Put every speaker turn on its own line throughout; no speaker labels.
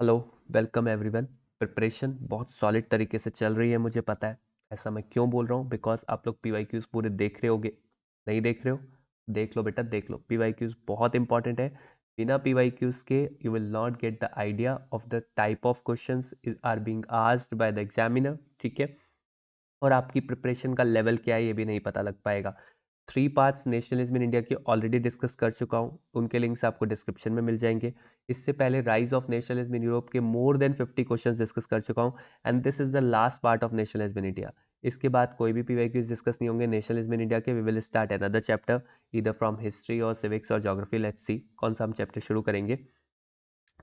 Hello, welcome everyone. Preparation बहुत solid तरीके से चल रही है, मुझे पता है। ऐसा मैं क्यों बोल रहा हूँ? बिकॉज आप लोग पीवाईक्यूज पूरे देख रहे होगे। नहीं देख रहे हो? देख लो बेटा, देख लो। पीवाईक्यूज बहुत इंपॉर्टेंट है। बिना पीवाईक्यूज के you will not get the idea of the type of questions are being asked by the examiner, ठीक है। और आपकी प्रिपरेशन का लेवल क्या है ये भी नहीं पता लग पाएगा। 3 पार्ट्स नेशनलिज्म इन इंडिया के ऑलरेडी डिस्कस कर चुका हूँ, उनके लिंक्स आपको डिस्क्रिप्शन में मिल जाएंगे। इससे पहले rise of nationalism in Europe के मोर देन 50 क्वेश्चंस डिस्कस कर चुका हूँ। And this is the last part of nationalism in India. इसके बाद कोई भी पीवाईक्यूज डिस्कस नहीं होंगे नेशनलिज्म इन इंडिया के। We will start another chapter, either from history और सिविक्स और ज्योग्राफी। लेट्स सी कौन सा हम चैप्टर शुरू करेंगे।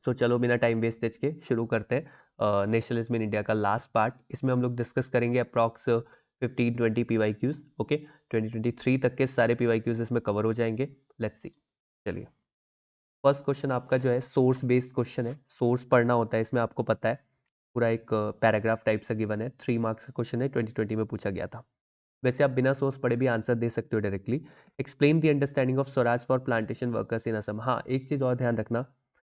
सो चलो बिना टाइम वेस्टेज के शुरू करते हैं नेशनलिज्म इन इंडिया का लास्ट पार्ट। इसमें हम लोग डिस्कस करेंगे अप्रॉक्स 15-20 पीवाईक्यूज। ओके, 2023 तक के सारे पीवाईक्यूज इसमें कवर हो जाएंगे। Let's see. चलिए, फर्स्ट क्वेश्चन आपका जो है सोर्स बेस्ड क्वेश्चन है। सोर्स पढ़ना होता है इसमें, आपको पता है। पूरा एक पैराग्राफ टाइप से गिवन है। 3 मार्क्स का क्वेश्चन है, 2020 में पूछा गया था। वैसे आप बिना सोर्स पढ़े भी आंसर दे सकते हो directly. Explain the understanding of swaraj for plantation workers in Assam. हाँ, एक चीज और ध्यान रखना,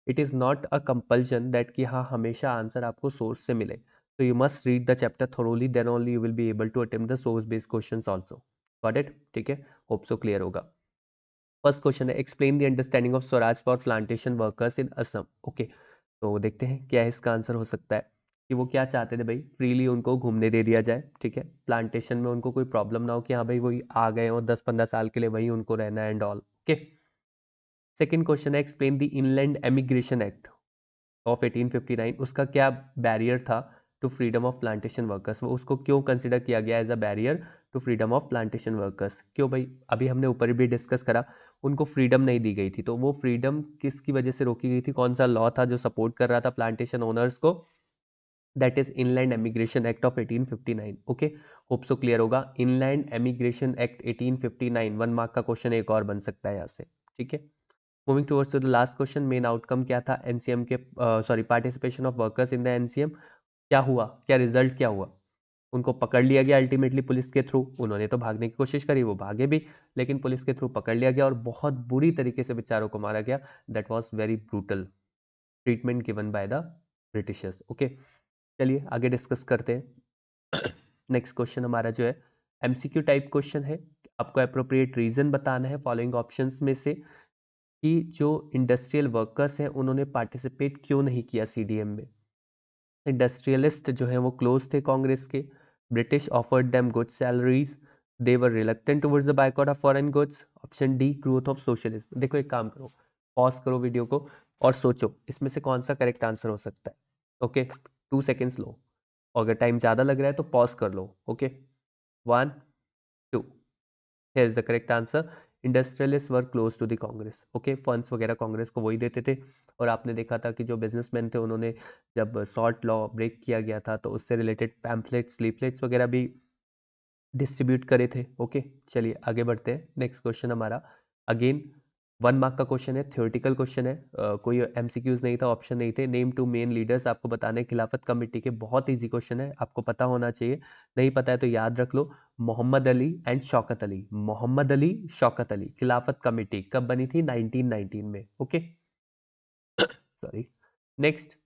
it is not a compulsion that कि हाँ हमेशा आंसर आपको सोर्स से मिले। तो you must read the chapter thoroughly, then only you will be able to attempt the source based questions also. Got it? ठीक है, होप सो क्लियर होगा। फर्स्ट क्वेश्चन है explain the understanding of swaraj for plantation workers in Assam. Okay, तो देखते हैं क्या इसका answer हो सकता है। कि वो क्या चाहते थे भाई, फ्रीली उनको घूमने दे दिया जाए, ठीक है। प्लांटेशन में उनको कोई प्रॉब्लम ना हो कि हाँ भाई वही आ गए और 10-15 साल के लिए वहीं उनको रहना है and all. Okay, second question है explain the Inland Emigration Act of 1859। उसका क्या बैरियर था to freedom of plantation workers? वो उसको क्यों कंसिडर किया गया as a barrier to freedom of plantation workers? क्यों भाई? अभी हमने ऊपर भी डिस्कस करा, उनको फ्रीडम नहीं दी गई थी। तो वो फ्रीडम किसकी वजह से रोकी गई थी? कौन सा लॉ था जो सपोर्ट कर रहा था प्लांटेशन ओनर्स को? That is Inland Emigration Act of 1859। Okay, hope so clear होगा। इनलैंड एमिग्रेशन एक्ट 1859 1 मार्क का क्वेश्चन एक और बन सकता है यहाँ से, ठीक है। Moving towards to the last question, main outcome क्या था एनसीएम के? Sorry, participation of workers in the NCM. क्या हुआ, क्या रिजल्ट क्या हुआ? उनको पकड़ लिया गया अल्टीमेटली पुलिस के थ्रू। उन्होंने तो भागने की कोशिश करी, वो भागे भी, लेकिन पुलिस के थ्रू पकड़ लिया गया और बहुत बुरी तरीके से बेचारों को मारा गया। That was very brutal treatment given by the Britishers. Okay, चलिए आगे डिस्कस करते हैं। नेक्स्ट क्वेश्चन हमारा जो है एमसीक्यू टाइप क्वेश्चन है। आपको अप्रोप्रिएट रीजन बताना है फॉलोइंग ऑप्शंस में से कि जो इंडस्ट्रियल वर्कर्स हैं उन्होंने पार्टिसिपेट क्यों नहीं किया सीडीएम में। इंडस्ट्रियलिस्ट जो है वो क्लोज थे कांग्रेस के। British offered them good salaries. They were reluctant towards the boycott of foreign goods. Option D, growth of socialism. देखो एक काम करो, पॉज करो वीडियो को और सोचो इसमें से कौन सा करेक्ट आंसर हो सकता है। ओके, 2 सेकेंड्स लो। अगर टाइम ज़्यादा लग रहा है तो पॉज कर लो। Okay, 1, 2, here is the correct answer. Industrialist were close to the Congress. Okay, funds वगैरह कांग्रेस को वही देते थे। और आपने देखा था कि जो बिजनेसमैन थे उन्होंने जब सॉर्ट लॉ ब्रेक किया गया था तो उससे रिलेटेड पैम्पलेट्स लीफलेट्स वगैरह भी डिस्ट्रीब्यूट करे थे। ओके, चलिए आगे बढ़ते हैं। नेक्स्ट क्वेश्चन हमारा अगेन 1 मार्क का क्वेश्चन है, थ्योरेटिकल क्वेश्चन है। कोई एमसीक्यूज नहीं था, ऑप्शन नहीं थे। नेम 2 मेन लीडर्स आपको बताने खिलाफत कमेटी के। बहुत इजी क्वेश्चन है, आपको पता होना चाहिए। नहीं पता है तो याद रख लो, मोहम्मद अली एंड शौकत अली। मोहम्मद अली, शौकत अली। खिलाफत कमेटी कब बनी थी? 1919 में। Okay, sorry. Next,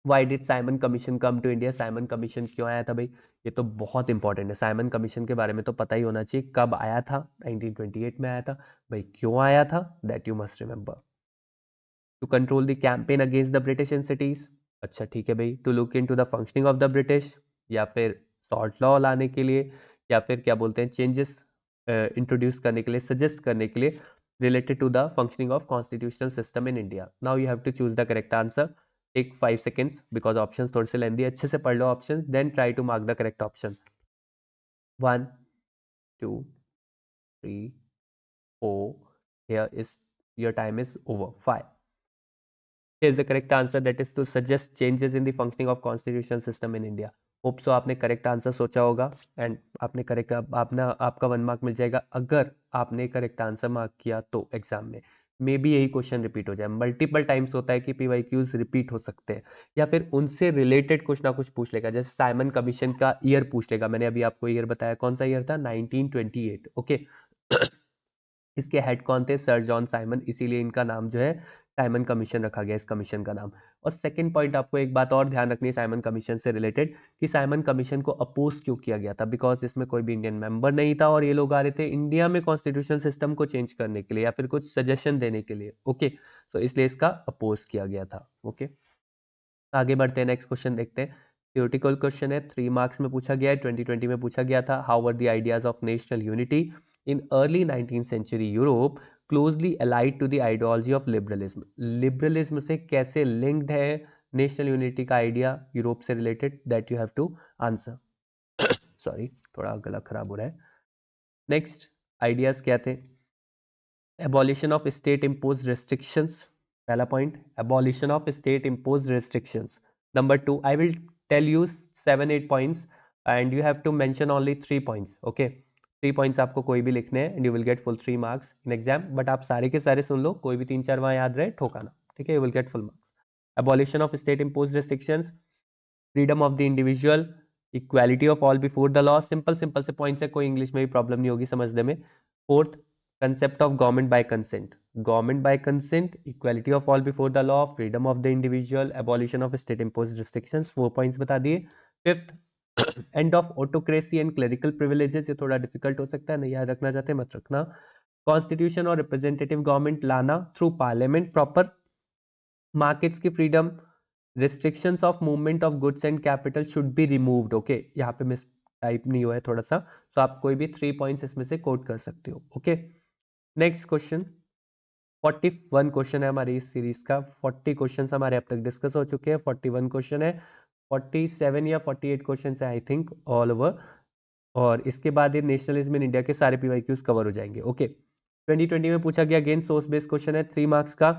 why did Simon commission come to India? Simon commission क्यों आया था भाई? ये तो बहुत इंपॉर्टेंट है, साइमन कमीशन के बारे में तो पता ही होना चाहिए। कब आया था? 1928 में आया था। भाई क्यों आया था? That you must remember. To control the campaign against the British in cities. अच्छा ठीक है भाई। To look into the functioning of the British, या फिर सॉल्ट लॉ लाने के लिए, या फिर क्या बोलते हैं चेंजेस इंट्रोड्यूस करने के लिए, सजेस्ट करने के लिए related to the functioning of constitutional system in India. Now you have to choose the correct answer. Take 5 seconds because option थोड़े से लेंदी। अच्छे से पढ़ लो option, then try to mark the correct option. 1, 2, 3, 4। Here is your time is over. 5. Here is the correct answer, that is to suggest changes in the functioning of constitutional system in India. Hope so आपने correct answer सोचा होगा and आपने correct आपने आपका 1 mark मिल जाएगा अगर आपने correct answer mark किया तो एग्जाम में। मे बी यही क्वेश्चन रिपीट हो जाए। मल्टीपल टाइम्स होता है कि पीवाईक्यूज रिपीट हो सकते हैं या फिर उनसे रिलेटेड कुछ ना कुछ पूछ लेगा। जैसे साइमन कमीशन का ईयर पूछ लेगा। मैंने अभी आपको ईयर बताया, कौन सा ईयर था? 1928। ओके, इसके हेड कौन थे? सर जॉन साइमन, इसीलिए इनका नाम जो है साइमन कमीशन रखा गया इस कमीशन का नाम। और सेकंड पॉइंट आपको एक बात और ध्यान रखनी है साइमन कमीशन से रिलेटेड, कि साइमन कमीशन को अपोज क्यों किया गया था, बिकॉज इसमें कोई भी इंडियन मेंबर नहीं था और ये लोग आ रहे थे इंडिया में कॉन्स्टिट्यूशन सिस्टम को चेंज करने के लिए या फिर कुछ सजेशन देने के लिए। ओके, तो इसलिए इसका अपोज किया गया था। ओके, आगे बढ़ते हैं, नेक्स्ट क्वेश्चन देखते हैं। थ्योरेटिकल क्वेश्चन है, 3 मार्क्स में पूछा गया है, 2020 में पूछा गया था। How were the ideas of national unity in early 19th century Europe closely allied to the ideology of liberalism. Liberalism से कैसे लिंक्ड है नेशनल यूनिटी का आइडिया यूरोप से related, that you have to answer. Sorry, थोड़ा गला खराब हो रहा है। नेक्स्ट आइडियाज क्या थे? Abolition of state impose restrictions, पहला point, abolition of state impose restrictions. Number 2, I will tell you 7-8 points and you have to mention only 3 points. Okay, 3 points आपको कोई भी लिखने हैं and you will get full 3 marks in exam, but आप सारे के सारे सुन लो, कोई भी 3-4 वहां याद रहे ठोकाना, ठीक है, you will get full marks. Abolition of state impose restrictions, freedom of the individual, equality of all before the law, simple simple से पॉइंट्स है, कोई इंग्लिश में भी प्रॉब्लम नहीं होगी समझने में। Fourth, concept of government by consent, government by consent, equality of all before the law, freedom of the individual, abolition of state imposed restrictions, 4 points बता दिए। Fifth, end of autocracy and clerical privileges, ये थोड़ा difficult हो सकता है, नहीं याद रखना चाहते मत रखना। कॉन्स्टिट्यूशन और रिप्रेजेंटेटिव गवर्नमेंट लाना थ्रू पार्लियामेंट प्रॉपर, मार्केट्स की freedom, restrictions of movement of goods and capital should be removed. Okay, यहाँ पे मिस टाइप नहीं हुआ है थोड़ा सा, तो आप कोई भी 3 पॉइंट्स इसमें से कोट कर सकते हो। ओके, नेक्स्ट क्वेश्चन, 41 क्वेश्चन है हमारी इस सीरीज का, 40 क्वेश्चन हमारे अब तक डिस्कस हो चुके हैं, 41 क्वेश्चन है, 47 या 48 क्वेश्चन है आई थिंक ऑल ओवर, और इसके बाद ये नेशनलिज्म इन इंडिया के सारे पीवाईक्यूज कवर हो जाएंगे। ओके, 2020 में पूछा गया, अगेन सोर्स बेस्ड क्वेश्चन है, 3 मार्क्स का।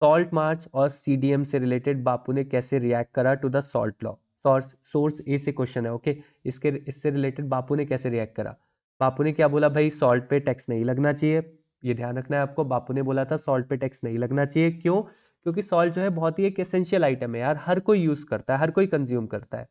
सॉल्ट मार्च और सीडीएम से रिलेटेड बापू ने कैसे रिएक्ट करा to the salt law, source A से क्वेश्चन है। ओके, इससे रिलेटेड बापू ने कैसे रिएक्ट करा, बापू ने क्या बोला, भाई सॉल्ट पे टैक्स नहीं लगना चाहिए, ये ध्यान रखना है आपको, बापू ने बोला था सॉल्ट पे टैक्स नहीं लगना चाहिए। क्यों? क्योंकि सॉल्ट जो है बहुत ही एक एसेंशियल आइटम है यार, हर कोई यूज करता है, हर कोई कंज्यूम करता है,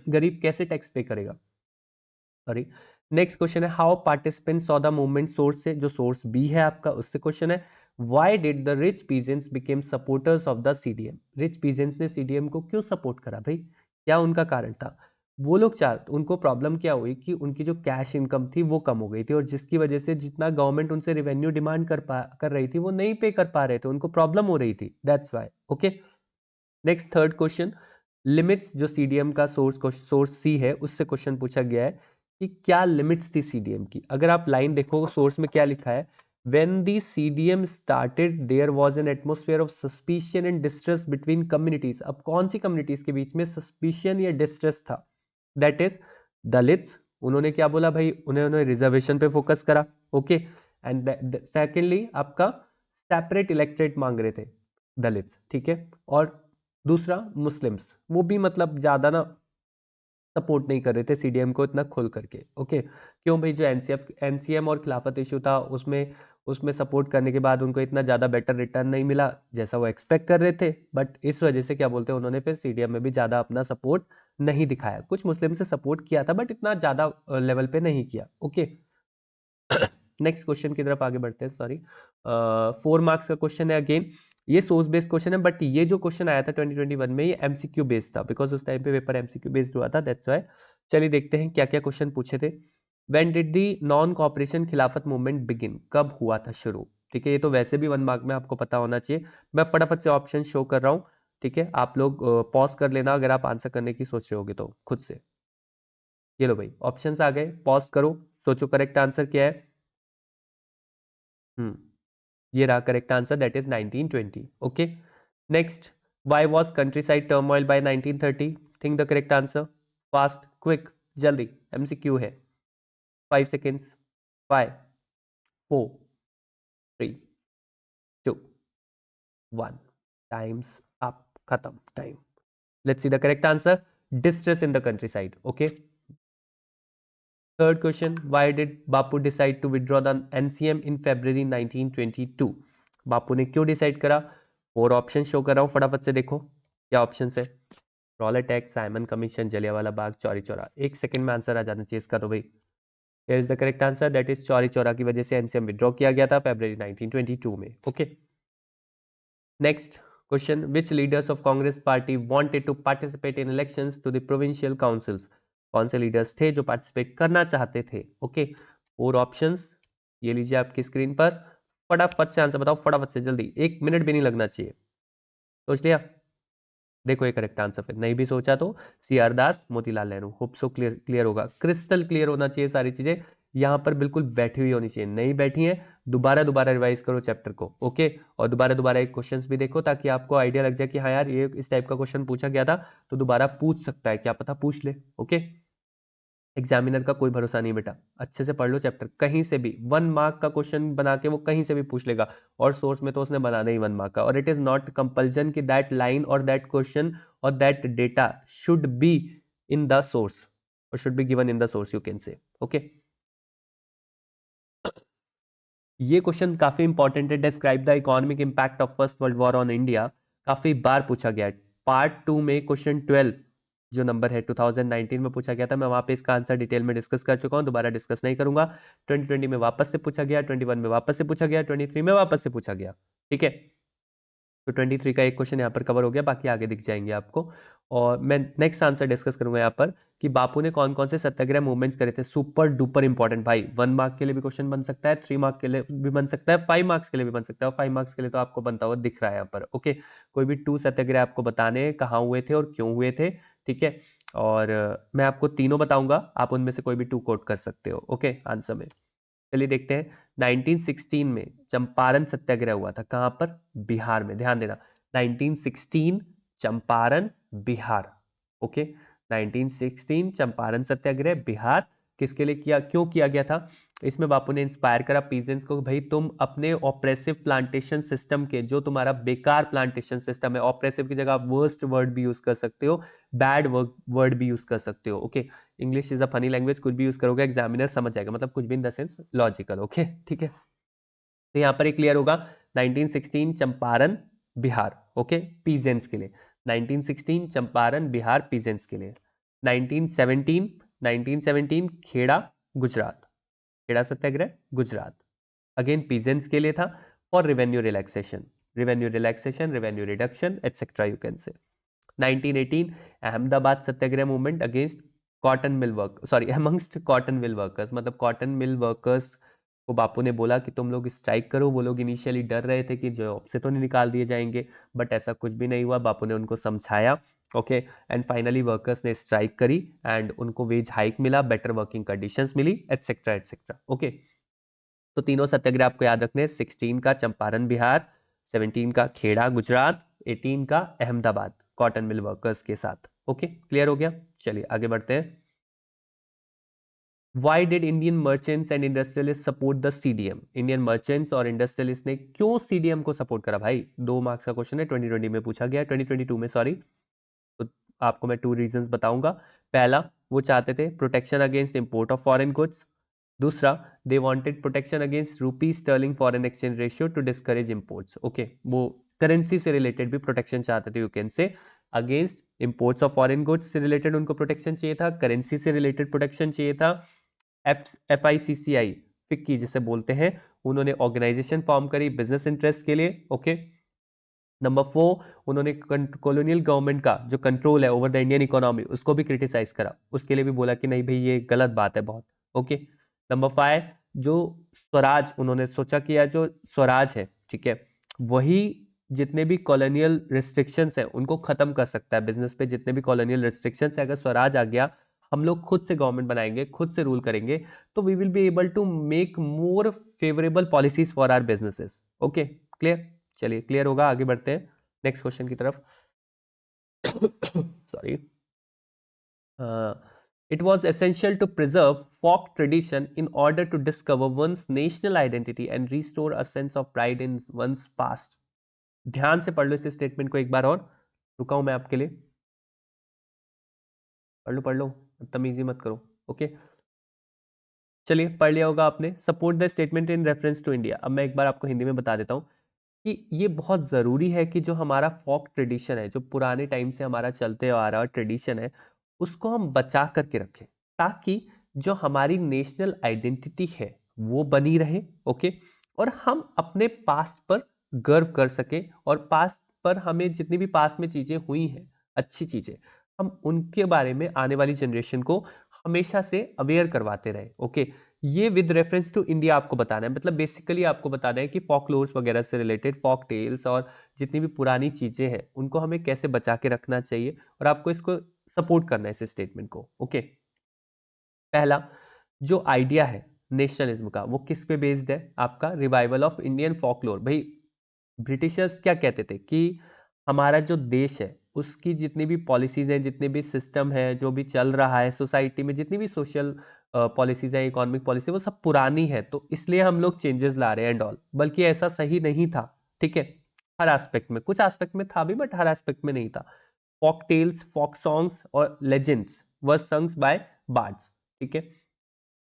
गरीब कैसे टैक्स पे करेगा। सॉरी, नेक्स्ट क्वेश्चन है, how participant saw the movement, source से, जो सोर्स बी है आपका उससे क्वेश्चन है, why did the rich peasants became supporters of the CDM, rich peasants ने सीडीएम को क्यों सपोर्ट करा भाई, क्या उनका कारण था? वो लोग उनको प्रॉब्लम क्या हुई कि उनकी जो कैश इनकम थी वो कम हो गई थी, और जिसकी वजह से जितना गवर्नमेंट उनसे रेवेन्यू डिमांड कर रही थी वो नहीं पे कर पा रहे थे, उनको प्रॉब्लम हो रही थी, that's why. Okay, next third question, limits, जो सीडीएम का सोर्स सी है उससे क्वेश्चन पूछा गया है कि क्या लिमिट्स थी सीडीएम की। अगर आप लाइन देखो सोर्स में क्या लिखा है, when the CDM started there was an atmosphere of suspicion and distrust between communities। अब कौन सी communities के बीच में suspicion या distrust था? that is दलित्स, उन्होंने क्या बोला भाई, उन्होंने रिजर्वेशन पे फोकस करा। ओके, एंड सेकेंडली आपका सेपरेट इलेक्ट्रेट मांग रहे थे दलित्स, ठीक है, और दूसरा मुस्लिम्स, वो भी मतलब ज्यादा ना सपोर्ट नहीं कर रहे थे सीडीएम को इतना खुल करके। ओके, क्यों भाई, जो एनसीएम और खिलाफत इशू था उसमें उसमें सपोर्ट करने के बाद उनको इतना ज़्यादा बेटर रिटर्न नहीं मिला जैसा वो एक्सपेक्ट कर रहे थे, बट इस वजह से क्या बोलते हैं उन्होंने फिर सीडीएम में भी ज़्यादा अपना सपोर्ट नहीं दिखाया, कुछ मुस्लिम से सपोर्ट किया था बट इतना ज़्यादा लेवल पे नहीं किया। ओके, नेक्स्ट क्वेश्चन की तरफ आगे बढ़ते हैं। सॉरी, 4 मार्क्स का क्वेश्चन है, अगेन ये सोर्स बेस्ड क्वेश्चन है, बट ये जो क्वेश्चन आया था 2021 में ये एमसीक्यू बेस्ड था, बिकॉज उस टाइम पे पेपर एमसीक्यू बेस्ड हुआ था, दैट्स व्हाई। चलिए देखते हैं क्या क्या क्वेश्चन पूछे थे। When did the non cooperation खिलाफत मूवमेंट बिगिन, कब हुआ था शुरू, ठीक है, ये तो वैसे भी 1 मार्क में आपको पता होना चाहिए, मैं फटाफट से ऑप्शन शो कर रहा हूँ, ठीक है, आप लोग पॉज कर लेना अगर आप आंसर करने की सोच रहे होगे तो खुद से। ये लो भाई, ऑप्शन आ गए, पॉज करो, सोचो करेक्ट आंसर क्या है। ये रहा correct answer, that is 1920। Okay, next, why was countryside turmoil by 1930, think the correct answer, fast quick, जल्दी, एमसीक्यू है, 5 सेकेंड्स, 5 4 3 2 1, टाइम्स अप, खत्म time. Let's see the correct answer, distress in the countryside. Okay, third question, why did Bapu decide to withdraw the NCM in February 1922, Bapu ने क्यों decide करा? और option show कर रहा हूं, फटाफट से देखो क्या ऑप्शन है, Rowlatt tax, Simon commission, Jallianwala Bagh, Chauri Chaura, 1 second में आंसर आ जाना चाहिए इसका, तो भाई here is the correct answer, that is Chauri Chaura की वजह से एनसीएम विड्रॉ किया गया था February 1922 में। Okay, next question, which leaders of Congress party wanted to participate in elections to the provincial councils? कौन से लीडर्स थे जो पार्टिसिपेट करना चाहते थे? ओके, 4 ऑप्शंस ये लीजिए आपकी स्क्रीन पर। फटाफट से आंसर बताओ, फटाफट से, जल्दी, 1 मिनट भी नहीं लगना चाहिए। सोच लिया? देखो ये करेक्ट आंसर, फिर नहीं भी सोचा तो C R Das, Motilal Nehru. Hope so clear clear होगा, क्रिस्टल क्लियर होना चाहिए सारी चीजें यहाँ पर, बिल्कुल बैठी हुई होनी चाहिए। नहीं बैठी है, दोबारा दोबारा रिवाइज करो चैप्टर को, ओके। और दोबारा दोबारा एक क्वेश्चंस भी देखो ताकि आपको आइडिया लग जाए कि हाँ यार ये इस टाइप का क्वेश्चन पूछा गया था, तो दोबारा पूछ सकता है, क्या पता पूछ ले, ओके। एग्जामिनर का कोई भरोसा नहीं बेटा, अच्छे से पढ़ लो चैप्टर, कहीं से भी 1 मार्क का क्वेश्चन बना के वो कहीं से भी पूछ लेगा, और सोर्स में तो उसने बनाना ही 1 मार्क का। और इट इज नॉट कंपल्सन कि दैट लाइन और दैट क्वेश्चन और that data should be in the source, और should be given in the source, you can say, okay. ये क्वेश्चन काफी इंपॉर्टेंट है, describe the economic impact of first world war on India, काफी बार पूछा गया है। पार्ट 2 में क्वेश्चन 12 जो नंबर है 2019 में पूछा गया था, मैं वहां पे इसका आंसर डिटेल में डिस्कस कर चुका हूं, दोबारा डिस्कस नहीं करूंगा। 2020 में वापस से पूछा गया, 21 में वापस से पूछा गया, 23 में वापस से पूछा गया, ठीक है। तो 23 का एक क्वेश्चन यहाँ पर कवर हो गया, बाकी आगे दिख जाएंगे आपको। और मैं नेक्स्ट आंसर डिस्कस करूंगा यहाँ पर कि बापू ने कौन कौन से सत्याग्रह मूवमेंट्स करे थे। सुपर डुपर इंपॉर्टेंट भाई, 1 मार्क के लिए भी क्वेश्चन बन सकता है, 3 मार्क के लिए भी बन सकता है, 5 मार्क्स के लिए भी बन सकता है। और 5 मार्क्स के लिए तो आपको बनता हुआ दिख रहा है यहाँ पर, ओके। कोई भी 2 सत्याग्रह आपको बताने हैं, कहाँ हुए थे और क्यों हुए थे, ठीक है। और मैं आपको तीनों बताऊंगा, आप उनमें से कोई भी 2 कोट कर सकते हो, ओके, आंसर में। चलिए देखते हैं, 1916 में चंपारण सत्याग्रह हुआ था, कहां पर? बिहार में, ध्यान देना, 1916 चंपारण बिहार, ओके। 1916 चंपारण सत्याग्रह बिहार, किसके लिए किया, क्यों किया गया था? इसमें बापू ने इंस्पायर करा पीजेंट्स को, भाई तुम अपने ऑपरेसिव प्लांटेशन सिस्टम के, जो तुम्हारा बेकार प्लांटेशन सिस्टम है, ऑपरेसिव की जगह आप वर्स्ट वर्ड भी यूज कर सकते हो, बैड वर्ड भी यूज कर सकते हो, okay. English is a funny language, कुछ भी यूज करोगे एग्जामिनर समझ जाएगा, मतलब कुछ भी in the sense logical, okay, ठीक है। तो यहाँ पर एक क्लियर होगा, 1916 चंपारण बिहार, ओके, पीजेंट्स के लिए। 1916 चंपारण बिहार पीजेंट्स के लिए। 1917 1917 खेड़ा गुजरात, खेड़ा सत्याग्रह गुजरात, अगेन पीजेंट्स के लिए था, और revenue relaxation, revenue relaxation, revenue reduction etcetera, you can से। 1918 अहमदाबाद सत्याग्रह movement against cotton mill work, sorry amongst cotton mill workers, मतलब कॉटन मिल वर्कर्स को बापू ने बोला कि तुम लोग स्ट्राइक करो। वो लोग इनिशियली डर रहे थे कि जॉब से तो नहीं निकाल दिए जाएंगे, बट ऐसा कुछ भी नहीं हुआ, बापू ने उनको समझाया, ओके। एंड फाइनली वर्कर्स ने स्ट्राइक करी एंड उनको वेज हाइक मिला, बेटर वर्किंग कंडीशंस मिली, एटसेट्रा एटसेट्रा, ओके। तो तीनों सत्याग्रह आपको याद रखने, 16 का चंपारण बिहार, 17 का खेड़ा गुजरात, 18 का अहमदाबाद कॉटन मिल वर्कर्स के साथ, ओके, क्लियर हो गया। चलिए आगे बढ़ते हैं। Why did Indian merchants and industrialists support the CDM? Indian merchants और इंडस्ट्रियलिस्ट ने क्यों CDM को सपोर्ट करा भाई? 2 मार्क्स का क्वेश्चन है, 2020 में पूछा गया, 2022 में सॉरी। तो आपको मैं 2 रीजंस बताऊंगा। पहला, वो चाहते थे protection against import of foreign goods. दूसरा, they wanted protection against rupee sterling foreign exchange ratio to discourage imports, okay. वो करेंसी से रिलेटेड भी प्रोटेक्शन चाहते थे, you can say, against imports of foreign goods से रिलेटेड उनको protection चाहिए था, करेंसी से रिलेटेड प्रोटेक्शन चाहिए था। FICCI, फिक्की जिसे बोलते हैं, उन्होंने ऑर्गेनाइजेशन फॉर्म करी बिजनेस इंटरेस्ट के लिए, ओके। नंबर 4, उन्होंने कॉलोनियल गवर्नमेंट का जो कंट्रोल है ओवर द इंडियन इकोनॉमी उसको भी क्रिटिसाइज करा, उसके लिए भी बोला कि नहीं भाई ये गलत बात है बहुत, ओके। नंबर 5, जो स्वराज, उन्होंने सोचा कि यार जो स्वराज है, ठीक है, वही जितने भी कॉलोनियल रिस्ट्रिक्शंस हैं उनको खत्म कर सकता है, बिजनेस पे जितने भी कॉलोनियल रिस्ट्रिक्शंस है, अगर स्वराज आ गया, हम लोग खुद से गवर्नमेंट बनाएंगे, खुद से रूल करेंगे, तो we will be able to make more favourable policies for our businesses, okay, clear. चलिए क्लियर होगा, आगे बढ़ते हैं नेक्स्ट क्वेश्चन की तरफ। Sorry. It was essential to preserve folk tradition in order to discover one's national identity and restore a sense of pride in one's past. ध्यान से पढ़ लो इस स्टेटमेंट को एक बार और, रुका हूं मैं आपके लिए, पढ़ लो, तमीजी मत करो, ओके। चलिए पढ़ लिया होगा आपने, support the statement in reference to India. अब मैं एक बार आपको हिंदी में बता देता हूं कि ये बहुत ज़रूरी है कि जो हमारा फोक ट्रेडिशन है, जो पुराने टाइम से हमारा चलते आ रहा ट्रेडिशन है, उसको हम बचा करके रखें, ताकि जो हमारी नेशनल आइडेंटिटी है वो बनी रहे, ओके। और हम अपने पास्ट पर गर्व कर सके और पास्ट पर हमें जितनी भी पास्ट में चीजें हुई हैं, अच्छी चीजें, हम उनके बारे में आने वाली जनरेशन को हमेशा से अवेयर करवाते रहे। ओके, ये विद रेफरेंस टू इंडिया आपको बताना है, मतलब बेसिकली आपको बताना है कि फॉकलोर्स वगैरह से रिलेटेड फॉक टेल्स और जितनी भी पुरानी चीजें हैं उनको हमें कैसे बचा के रखना चाहिए, और आपको इसको सपोर्ट करना है इस स्टेटमेंट को। ओके, पहला जो आइडिया है नेशनलिज्म का वो किस पे बेस्ड है? आपका रिवाइवल ऑफ इंडियन फॉकलोर। भाई ब्रिटिशर्स क्या कहते थे कि हमारा जो देश है उसकी जितनी भी पॉलिसीज हैं, जितने भी सिस्टम है, जो भी चल रहा है सोसाइटी में, जितनी भी सोशल पॉलिसीज है, इकोनॉमिक पॉलिसी, वो सब पुरानी है, तो इसलिए हम लोग चेंजेस ला रहे हैं एंड ऑल। बल्कि ऐसा सही नहीं था। ठीक है, हर एस्पेक्ट में, कुछ एस्पेक्ट में था भी बट हर एस्पेक्ट में नहीं था। फॉक टेल्स, फॉक सॉन्ग्स और लेजेंड्स वर संग्स बाय बार्ड्स। ठीक है,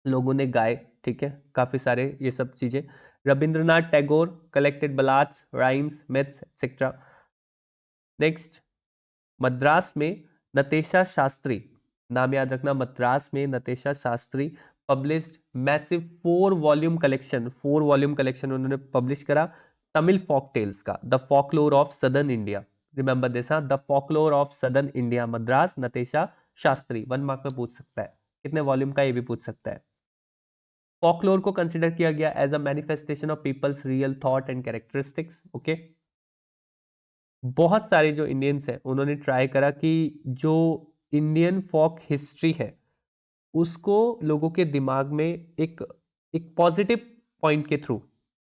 लोगों ने गाए। ठीक है, काफी सारे ये सब चीजें। Rabindranath Tagore collected ballads, rhymes, myths etcetera. Next, Madras में नतेशा शास्त्री, नाम याद रखना, मद्रास में Natesa Sastri published massive 4 volume collection उन्होंने पब्लिश करा तमिल फॉक टेल्स का, the folklore of southern India. Remember this, हाँ, the folklore of southern India, Madras, Natesa Sastri. 1 mark में पूछ सकता है, कितने वॉल्यूम का, ये भी पूछ सकता है। फॉकलोर को कंसिडर किया गया as a manifestation of people's real thought and characteristics. Okay, बहुत सारे जो इंडियंस हैं उन्होंने ट्राई करा कि जो इंडियन फोक हिस्ट्री है उसको लोगों के दिमाग में एक एक पॉजिटिव पॉइंट के थ्रू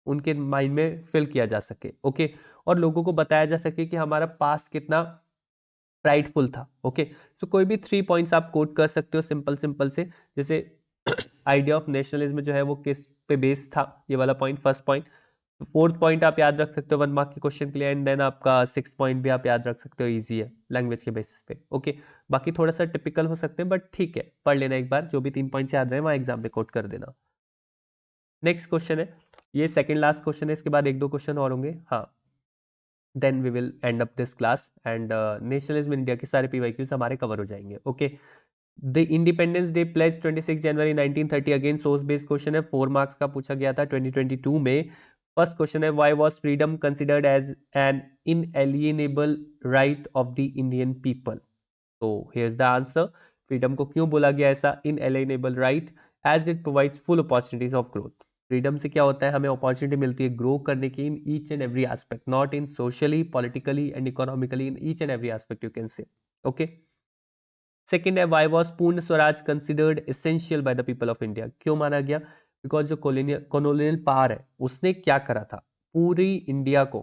उनके माइंड में फिल किया जा सके। ओके, और लोगों को बताया जा सके कि हमारा पास्ट कितना प्राइडफुल था। ओके, तो कोई भी 3 पॉइंट्स आप कोट कर सकते हो सिंपल सिंपल से, जैसे आइडिया ऑफ नेशनलिज्म जो है वो किस पे बेस्ड था, ये वाला point, first point. Fourth point आप याद रख सकते हो 1 मार्क के क्वेश्चन के लिए, एंड देन आपका 6 पॉइंट भी आप याद रख सकते हो, इजी है लैंग्वेज के बेसिस पे। ओके, बाकी थोड़ा सा टिपिकल हो सकते हैं बट ठीक है, पढ़ लेना एक बार, जो भी 3 पॉइंट याद रहे वहाँ एग्जाम में कोट कर देना। नेक्स्ट क्वेश्चन है, ये सेकंड लास्ट क्वेश्चन है, इसके बाद 1-2 क्वेश्चन और होंगे। हाँ, then we will end up this class and nationalism India के सारे पीवाईक्यूज हमारे कवर हो जाएंगे। Okay, the independence day pledge 26 जनवरी 1930, अगेन सोर्स बेस्ड क्वेश्चन है, 4 मार्क्स का पूछा गया था 2022 में। फर्स्ट क्वेश्चन है, why was freedom considered as an inalienable right of the Indian people? तो here is the answer, freedom को क्यों बोला गया ऐसा inalienable right? As it provides full opportunities of growth. Freedom से क्या होता है, हमें अपॉर्चुनिटी मिलती है ग्रो करने की in each and every aspect, not in socially, politically and economically, in each and every aspect you can say. Okay, second है, वाई वॉज पूर्ण Swaraj considered essential by the people of India? क्यों माना गया? Because जो colonial power है उसने क्या करा था, पूरी इंडिया को,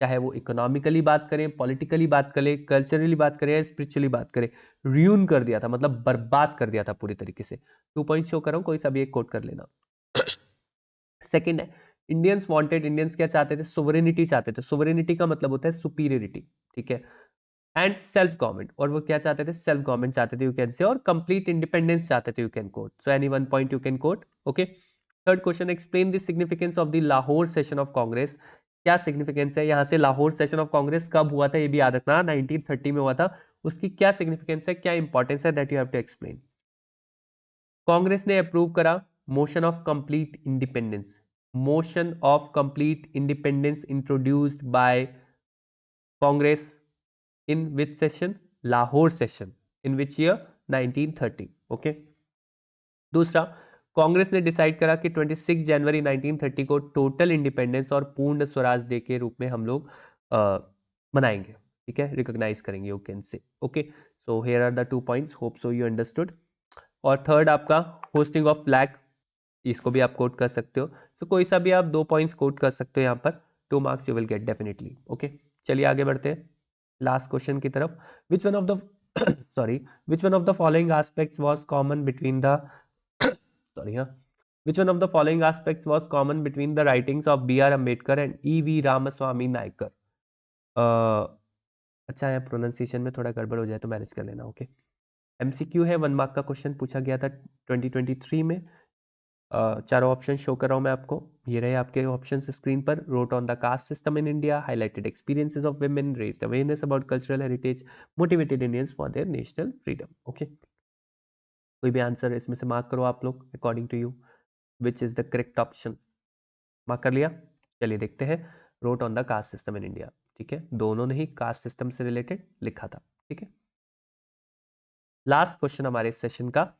चाहे वो इकोनॉमिकली बात करें, पॉलिटिकली बात करें, कल्चरली बात करें या स्पिरिचुअली बात करें, रियून कर दिया था, मतलब बर्बाद कर दिया था पूरी तरीके से। 2 पॉइंट शो कर रहा हूं, कोई सा भी एक कोट कर लेना। सेकेंड है, इंडियंस वांटेड, इंडियंस क्या चाहते थे, सोवरेनिटी चाहते थे। सोवरेनिटी का मतलब होता है सुपीरियरिटी। ठीक है, एंड सेल्फ गवर्नमेंट, और वो क्या चाहते थे, सेल्फ गवर्नमेंट चाहते थे, यू कैन से, और कंप्लीट इंडिपेंडेंस चाहते थे, you can coat. So any 1 point you can coat. Okay, third question, explain the significance of the Lahore session of Congress. क्या सिग्निफिकेंस है यहाँ से, लाहौर सेशन ऑफ कांग्रेस कब हुआ था ये भी याद रखना, 1930 में हुआ था। उसकी क्या सिग्निफिकेंस है, क्या इंपॉर्टेंस है, that you have to explain. Congress ने अप्रूव करा motion of complete independence, motion of complete independence introduced by Congress in which session? Lahore session. In which year? 1930. Okay, दूसरा, कांग्रेस ने डिसाइड करा कि 26 जनवरी 1930 को टोटल इंडिपेंडेंस और पूर्ण स्वराज डे के रूप में हम लोग मनाएंगे। ठीक है, रिकॉग्नाइज करेंगे, you can say. Okay, so here are the 2 points, hope so you understood. और थर्ड आपका होस्टिंग ऑफ फ्लैग, इसको भी आप कोट कर सकते हो। तो कोई सा भी आप 2 पॉइंट्स कोट कर सकते हो यहाँ पर, 2 marks you will get definitely. Okay, चलिए आगे बढ़ते हैं लास्ट क्वेश्चन की तरफ। Which one of the sorry, which one of the following aspects was common between the sorry, हाँ, which one of the following aspects was common between the writings of B R Ambedkar and E V Ramaswamy Naicker? अच्छा है, pronunciation में थोड़ा गड़बड़ हो जाए तो manage कर लेना। ओके, एमसीक्यू है, 1 मार्क का क्वेश्चन पूछा गया था 2023 में। चारों ऑप्शन शो कर रहा हूं मैं आपको, ये रहे आपके ऑप्शन स्क्रीन पर। Wrote on the caste system in India, highlighted experiences of women, raised awareness about cultural heritage, motivated Indians for their national freedom. Okay, कोई भी आंसर इसमें से मार्क करो आप लोग according to you, which is the correct option. Mark कर लिया? चलिए देखते हैं। Wrote on the caste system in India. ठीक है, दोनों ने ही कास्ट सिस्टम से रिलेटेड लिखा था। ठीक है, लास्ट क्वेश्चन हमारे सेशन का,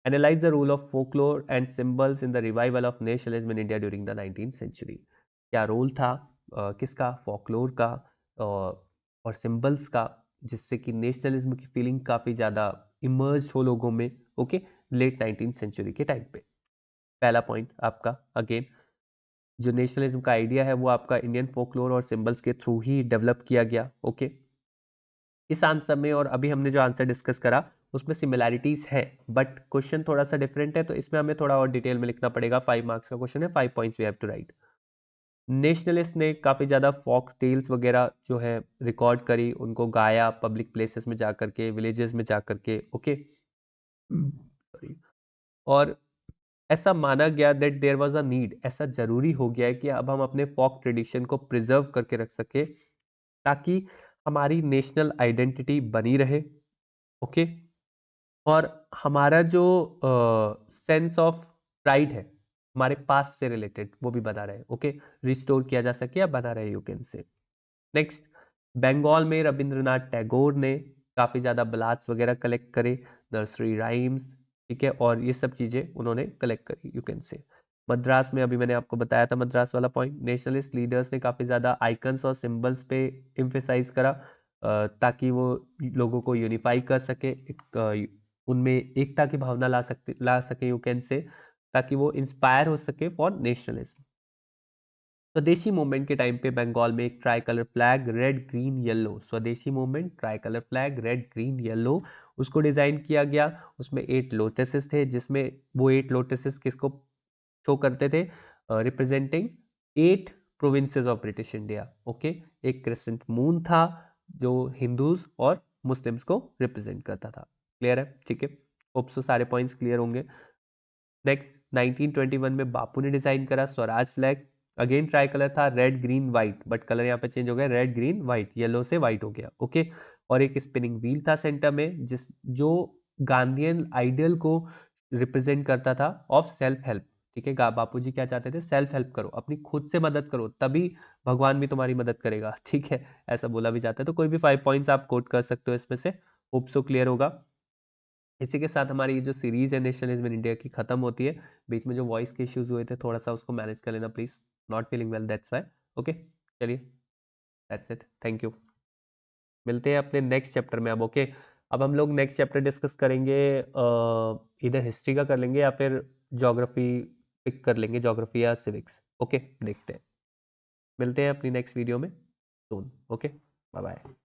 analyse the role of folklore and symbols in the revival of nationalism in India during the 19th century. क्या रोल था किसका, फोकलोर का और सिंबल्स का, जिससे कि नेशनलिज्म की फीलिंग काफ़ी ज़्यादा इमर्ज हो लोगों में। ओके, लेट 19th सेंचुरी के टाइम पे। पहला पॉइंट आपका, अगेन जो नेशनलिज्म का आइडिया है वो आपका इंडियन फोकलोर और सिंबल्स के थ्रू ही डेवलप किया गया। ओके, इस आंसर में और अभी हमने जो आंसर डिस्कस करा उसमें सिमिलैरिटीज है, बट क्वेश्चन थोड़ा सा डिफरेंट है, तो इसमें हमें थोड़ा और डिटेल में लिखना पड़ेगा। 5 मार्क्स का क्वेश्चन है, 5 points we have to write. Nationalist ने काफ़ी ज़्यादा फॉक टेल्स वगैरह जो है रिकॉर्ड करी, उनको गाया पब्लिक प्लेसेस में जा करके, विलेजेस में जा करके। ओके, सॉरी, और ऐसा माना गया that there was a need, ऐसा जरूरी हो गया है कि अब हम अपने फॉक ट्रेडिशन को प्रिजर्व करके रख सके ताकि हमारी नेशनल आइडेंटिटी बनी रहे। ओके, और हमारा जो सेंस ऑफ प्राइड है हमारे पास से रिलेटेड वो भी बना रहे। ओके, रिस्टोर किया जा सके या बना रहे, you can say. Next, Bengal में रविंद्रनाथ टैगोर ने काफ़ी ज़्यादा बलात्स वगैरह कलेक्ट करे, नर्सरी राइम्स, ठीक है, और ये सब चीज़ें उन्होंने कलेक्ट करी, यू कैन से। मद्रास में अभी मैंने आपको बताया था मद्रास वाला पॉइंट, नेशनलिस्ट लीडर्स ने काफ़ी ज़्यादा आइकन्स और सिंबल्स पे एम्फेसाइज करा ताकि वो लोगों को यूनिफाई कर सके, उनमें एकता की भावना ला सके, यू कैन से, ताकि वो इंस्पायर हो सके फॉर नेशनलिज्म। स्वदेशी मूवमेंट के टाइम पे बंगाल में एक tricolour flag red green yellow, swadeshi movement tricolour flag red green yellow, उसको डिजाइन किया गया। उसमें 8 लोटसेस थे, जिसमें वो 8 लोटसेस किसको शो करते थे, representing 8 provinces of British India. Okay, एक क्रिसेंट मून था जो हिंदूज और मुस्लिम्स को रिप्रेजेंट करता था। क्लियर है, ठीक है, होप सो सारे पॉइंट्स क्लियर होंगे। नेक्स्ट, 1921 में बापू ने डिजाइन करा swaraj flag, again tricolour था red green white, but colour यहाँ पे चेंज हो गया, रेड ग्रीन व्हाइट, येलो से व्हाइट हो गया। ओके, और एक स्पिनिंग व्हील था सेंटर में जो गांधीयन आइडियल को रिप्रेजेंट करता था ऑफ सेल्फ हेल्प। ठीक है, बापू जी क्या चाहते थे, सेल्फ हेल्प करो, अपनी खुद से मदद करो, तभी भगवान भी तुम्हारी मदद करेगा। ठीक है, ऐसा बोला भी जाता है। तो कोई भी 5 पॉइंट्स आप कोट कर सकते हो इसमें से, होप सो क्लियर होगा। इसी के साथ हमारी ये जो सीरीज है नेशनलिज्म इन इंडिया की खत्म होती है। बीच में जो वॉइस के इश्यूज हुए थे थोड़ा सा उसको मैनेज कर लेना please, not feeling well that's why. Okay, चलिए, दैट्स इट, थैंक यू। मिलते हैं अपने नेक्स्ट चैप्टर में अब। ओके, अब हम लोग नेक्स्ट चैप्टर डिस्कस करेंगे, इधर हिस्ट्री का कर लेंगे या फिर ज्योग्राफी पिक कर लेंगे, ज्योग्राफी या सिविक्स। ओके, देखते हैं, मिलते हैं अपनी नेक्स्ट वीडियो में सून। Okay, bye bye.